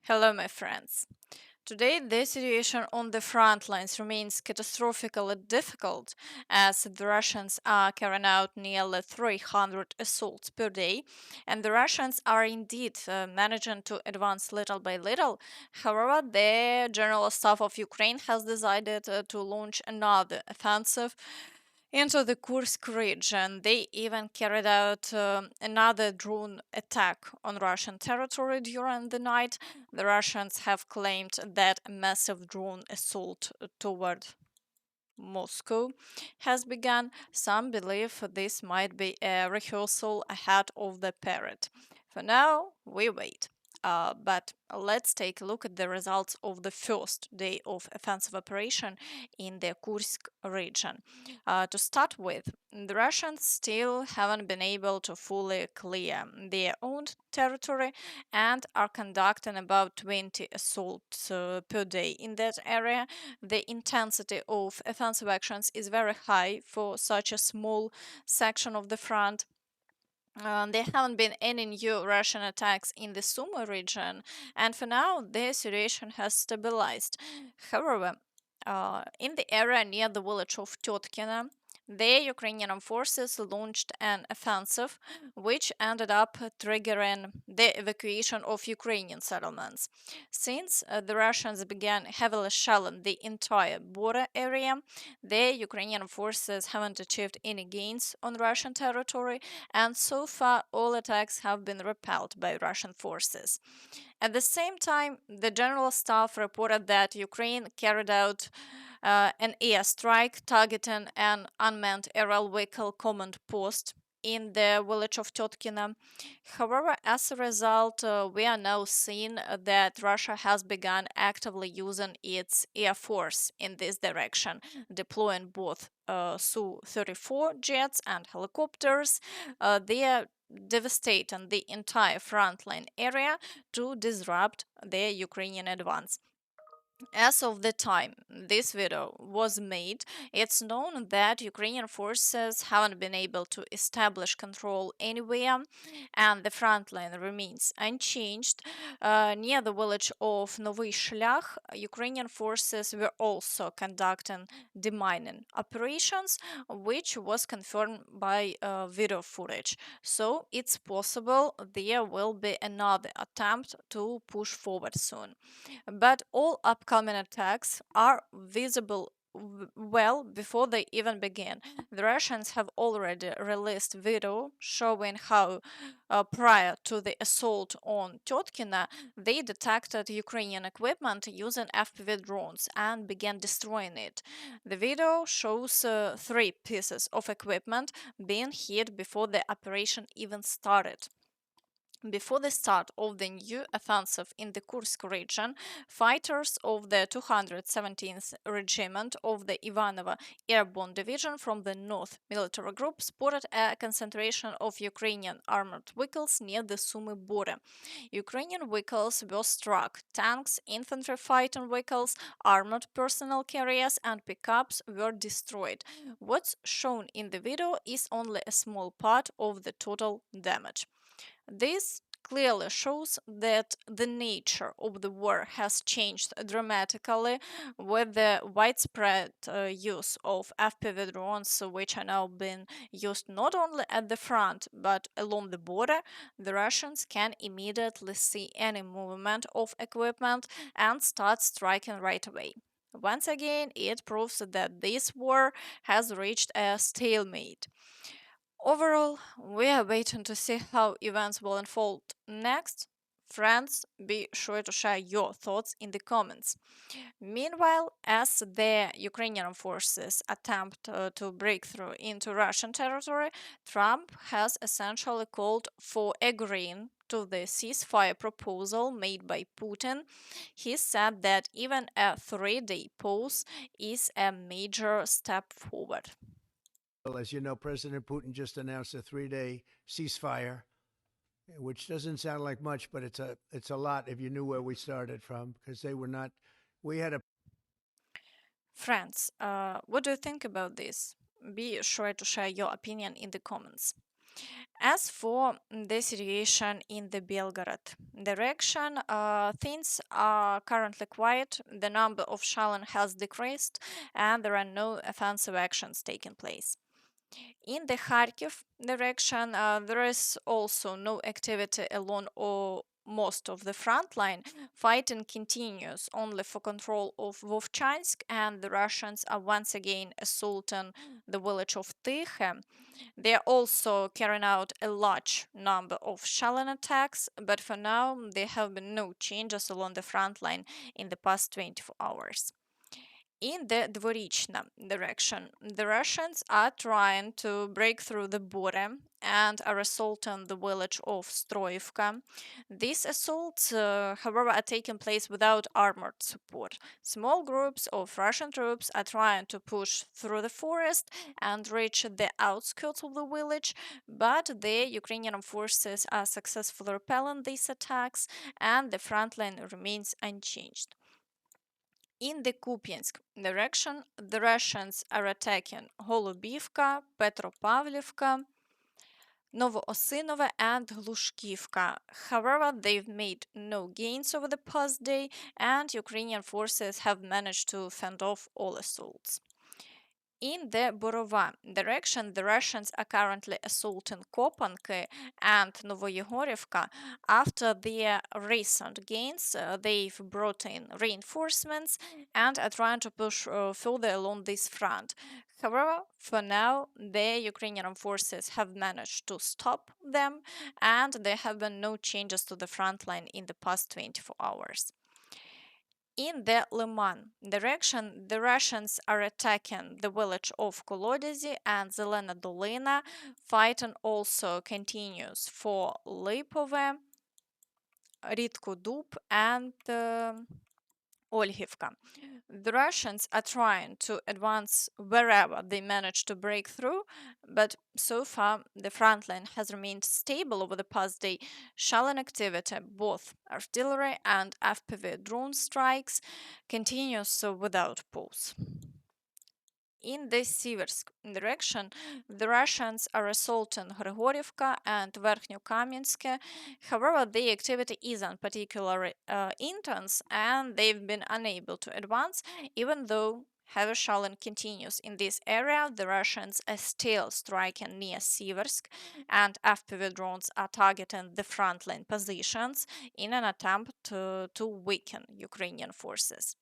Hello, my friends. Today, the situation on the front lines remains catastrophically difficult as the Russians are carrying out nearly 300 assaults per day, and the Russians are indeed managing to advance little by little. However, the General Staff of Ukraine has decided to launch another offensive into the Kursk region. They even carried out another drone attack on Russian territory during the night. The Russians have claimed that a massive drone assault toward Moscow has begun. Some believe this might be a rehearsal ahead of the parade. For now, we wait. But let's take a look at the results of the first day of offensive operation in the Kursk region. To start with, the Russians still haven't been able to fully clear their own territory and are conducting about 20 assaults per day in that area. The intensity of offensive actions is very high for such a small section of the front. There haven't been any new Russian attacks in the Sumy region, and for now, the situation has stabilized. However, in the area near the village of Tyotkina, the Ukrainian forces launched an offensive which ended up triggering the evacuation of Ukrainian settlements. Since the Russians began heavily shelling the entire border area, the Ukrainian forces haven't achieved any gains on Russian territory, and so far all attacks have been repelled by Russian forces. At the same time, the General Staff reported that Ukraine carried out an airstrike targeting an unmanned aerial vehicle command post in the village of Tyotkina. However, as a result, we are now seeing that Russia has begun actively using its air force in this direction, deploying both Su-34 jets and helicopters. They are devastating the entire frontline area to disrupt the Ukrainian advance. As of the time this video was made, it's known that Ukrainian forces haven't been able to establish control anywhere, and the front line remains unchanged. Near the village of Novy Shlях, Ukrainian forces were also conducting demining operations, which was confirmed by video footage. So it's possible there will be another attempt to push forward soon. But all upcoming attacks are visible well before they even begin. The Russians have already released video showing how, prior to the assault on Tyotkina, they detected Ukrainian equipment using FPV drones and began destroying it. The video shows three pieces of equipment being hit before the operation even started. Before the start of the new offensive in the Kursk region, fighters of the 217th Regiment of the Ivanovo Airborne Division from the North Military Group spotted a concentration of Ukrainian armored vehicles near the Sumy border. Ukrainian vehicles were struck. Tanks, infantry fighting vehicles, armored personnel carriers, and pickups were destroyed. What's shown in the video is only a small part of the total damage. This clearly shows that the nature of the war has changed dramatically with the widespread use of FPV drones, which are now being used not only at the front but along the border. The Russians can immediately see any movement of equipment and start striking right away. Once again, it proves that this war has reached a stalemate. Overall, we are waiting to see how events will unfold next. Friends, be sure to share your thoughts in the comments. Meanwhile, as the Ukrainian forces attempt to break through into Russian territory, Trump has essentially called for agreeing to the ceasefire proposal made by Putin. He said that even a 3-day pause is a major step forward. Well, as you know, President Putin just announced a 3-day ceasefire, which doesn't sound like much, but it's a lot if you knew where we started from, because they were not. We had a Friends, what do you think about this? Be sure to share your opinion in the comments. As for the situation in the Belgorod direction, things are currently quiet. The number of shelling has decreased, and there are no offensive actions taking place. In the Kharkiv direction, there is also no activity along or most of the front line. Fighting continues only for control of Vovchansk, and the Russians are once again assaulting the village of Tykhe. They are also carrying out a large number of shelling attacks, but for now, there have been no changes along the front line in the past 24 hours. In the Dvorichna direction, the Russians are trying to break through the border and are assaulting the village of Stroivka. These assaults, however, are taking place without armored support. Small groups of Russian troops are trying to push through the forest and reach the outskirts of the village, but the Ukrainian forces are successfully repelling these attacks, and the front line remains unchanged. In the Kupyansk direction, the Russians are attacking Holubivka, Petropavlivka, Novoosinovo, and Glushkivka. However, they've made no gains over the past day, and Ukrainian forces have managed to fend off all assaults. In the Borova direction, the Russians are currently assaulting Kopanki and Novoyegorivka. After their recent gains, they've brought in reinforcements and are trying to push further along this front. However, for now, the Ukrainian forces have managed to stop them, and there have been no changes to the front line in the past 24 hours. In the Liman direction, the Russians are attacking the village of Kolodezi and Zelena Dolina. Fighting also continues for Lipove, Ritko Dub, and Olhivka. The Russians are trying to advance wherever they manage to break through, but so far the front line has remained stable over the past day. Shelling activity, both artillery and FPV drone strikes, continues without pause. In the Siversk direction, the Russians are assaulting Grigorivka and Verkhnyo-Kamensk. However, the activity isn't particularly intense, and they've been unable to advance, even though heavy shelling continues in this area. The Russians are still striking near Siversk, and FPV drones are targeting the frontline positions in an attempt to weaken Ukrainian forces.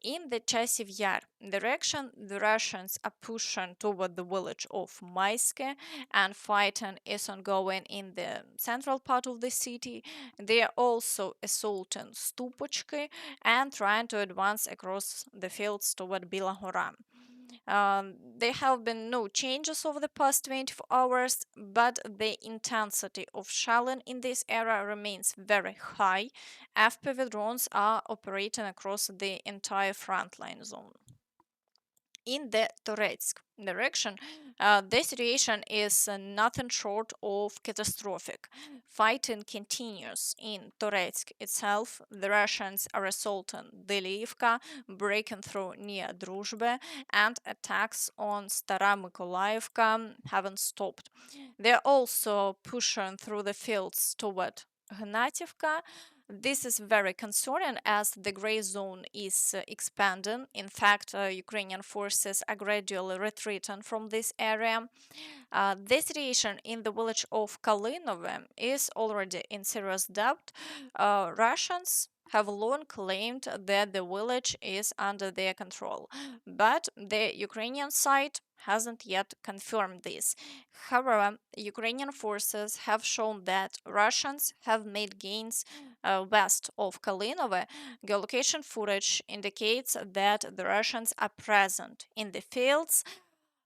In the Chasiv Yar direction, the Russians are pushing toward the village of Maiske, and fighting is ongoing in the central part of the city. They are also assaulting Stupochki and trying to advance across the fields toward Bilahora. There have been no changes over the past 24 hours, but the intensity of shelling in this area remains very high. FPV drones are operating across the entire frontline zone. In the Toretsk direction, the situation is nothing short of catastrophic. Fighting continues in Toretsk itself. The Russians are assaulting Delivka, breaking through near Druzhbe, and attacks on Stara Mykolаivka haven't stopped. They're also pushing through the fields toward Gnativka. This is very concerning as the gray zone is expanding. In fact, Ukrainian forces are gradually retreating from this area. The situation in the village of Kalinove is already in serious doubt. Russians have long claimed that the village is under their control, but the Ukrainian side hasn't yet confirmed this. However, Ukrainian forces have shown that Russians have made gains west of Kalinove. Geolocation footage indicates that the Russians are present in the fields,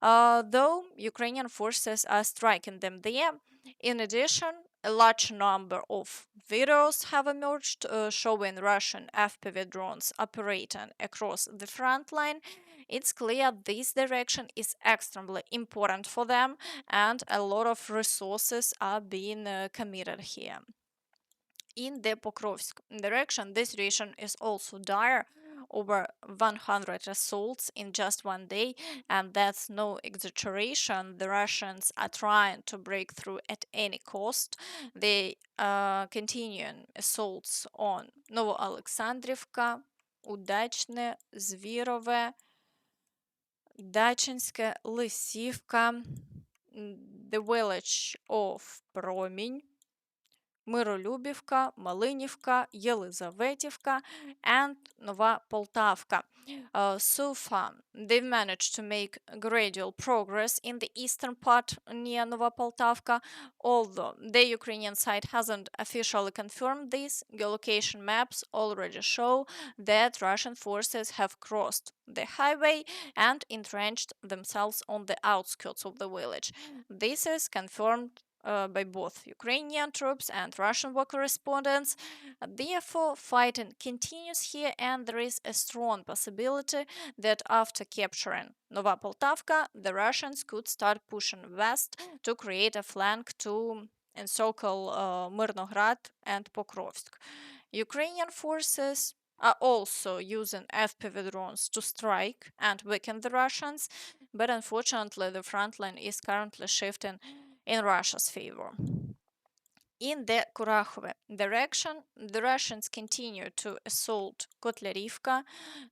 though Ukrainian forces are striking them there. In addition, a large number of videos have emerged showing Russian FPV drones operating across the front line. It's clear this direction is extremely important for them, and a lot of resources are being committed here. In the Pokrovsk direction, the situation is also dire. over 100 assaults in just one day, and that's no exaggeration. The Russians are trying to break through at any cost. They continuing assaults on Novoalexandrivka, Удачне, Звірове, Дачинське, Лисівка, the village of Промінь, Миролюбівка, Малинівка, Єлизаветівка, and Nova Poltavka. So far, they've managed to make gradual progress in the eastern part near Nova Poltavka, although the Ukrainian side hasn't officially confirmed this. Geolocation maps already show that Russian forces have crossed the highway and entrenched themselves on the outskirts of the village. This is confirmed by both Ukrainian troops and Russian war correspondents. Therefore, fighting continues here, and there is a strong possibility that after capturing Nova Poltavka, the Russians could start pushing west to create a flank to encircle Myrnograd and Pokrovsk. Ukrainian forces are also using FPV drones to strike and weaken the Russians, but unfortunately, the front line is currently shifting in Russia's favor. In the Kurakhove direction, the Russians continue to assault Kotlarivka.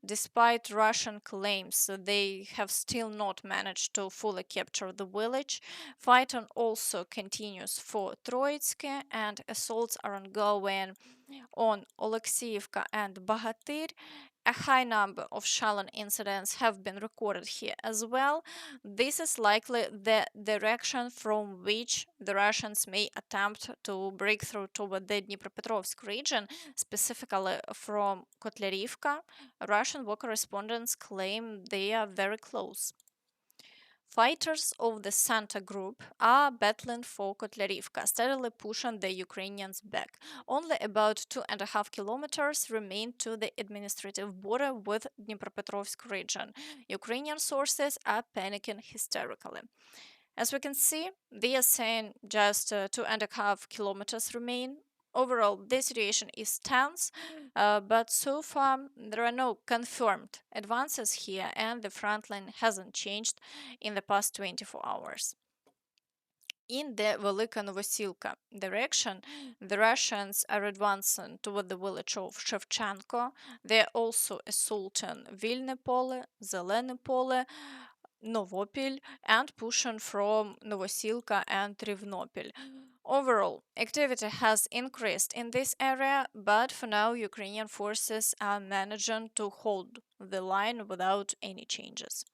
Despite Russian claims, they have still not managed to fully capture the village. Fighting also continues for Troitsky, and assaults are ongoing on Oleksiivka and Bagatyr. A high number of shelling incidents have been recorded here as well. This is likely the direction from which the Russians may attempt to break through toward the Dnipropetrovsk region, specifically from Kotlarivka. Russian war correspondents claim they are very close. Fighters of the Santa group are battling for Kotlarivka, steadily pushing the Ukrainians back. Only about 2.5 kilometers remain to the administrative border with Dnipropetrovsk region. Ukrainian sources are panicking hysterically. As we can see, they are saying just 2.5 kilometers remain. Overall, the situation is tense, but so far there are no confirmed advances here, and the front line hasn't changed in the past 24 hours. In the Velika Novosilka direction, the Russians are advancing toward the village of Shevchenko. They are also assaulting Vilne Pole, Zelene Pole, Novopil, and pushing from Novosilka and Rivnopil. Overall, activity has increased in this area, but for now, Ukrainian forces are managing to hold the line without any changes.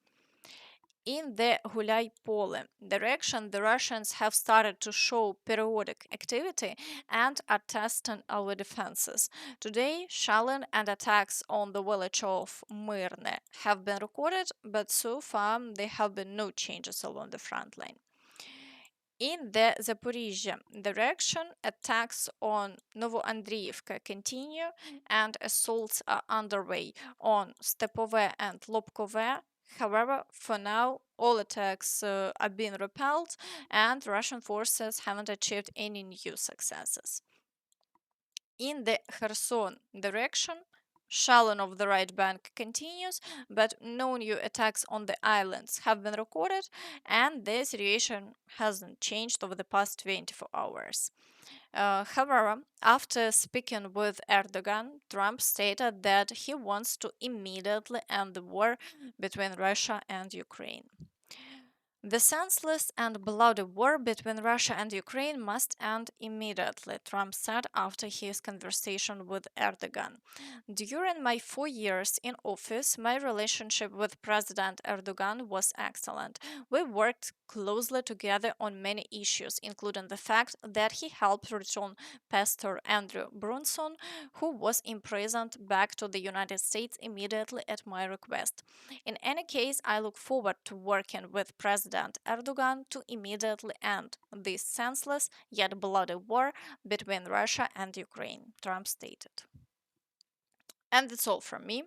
In the Gulay Pole direction, the Russians have started to show periodic activity and are testing our defenses. Today, shelling and attacks on the village of Myrne have been recorded, but so far there have been no changes along the front line. In the Zaporizhzhia direction, attacks on Novoandriivka continue and assaults are underway on Stepove and Lobkove. However, for now, all attacks are being repelled and Russian forces haven't achieved any new successes. In the Kherson direction, shelling of the right bank continues, but no new attacks on the islands have been recorded, and the situation hasn't changed over the past 24 hours. However, after speaking with Erdogan, Trump stated that he wants to immediately end the war between Russia and Ukraine. The senseless and bloody war between Russia and Ukraine must end immediately, Trump said after his conversation with Erdogan. During my 4 years in office, my relationship with President Erdogan was excellent. We worked closely together on many issues, including the fact that he helped return Pastor Andrew Brunson, who was imprisoned, back to the United States immediately at my request. In any case, I look forward to working with President Erdogan to immediately end this senseless yet bloody war between Russia and Ukraine, Trump stated. And that's all from me.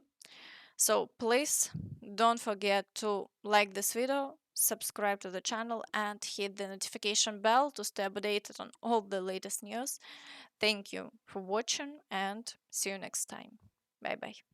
So please don't forget to like this video, subscribe to the channel, and hit the notification bell to stay updated on all the latest news. Thank you for watching and see you next time. Bye bye.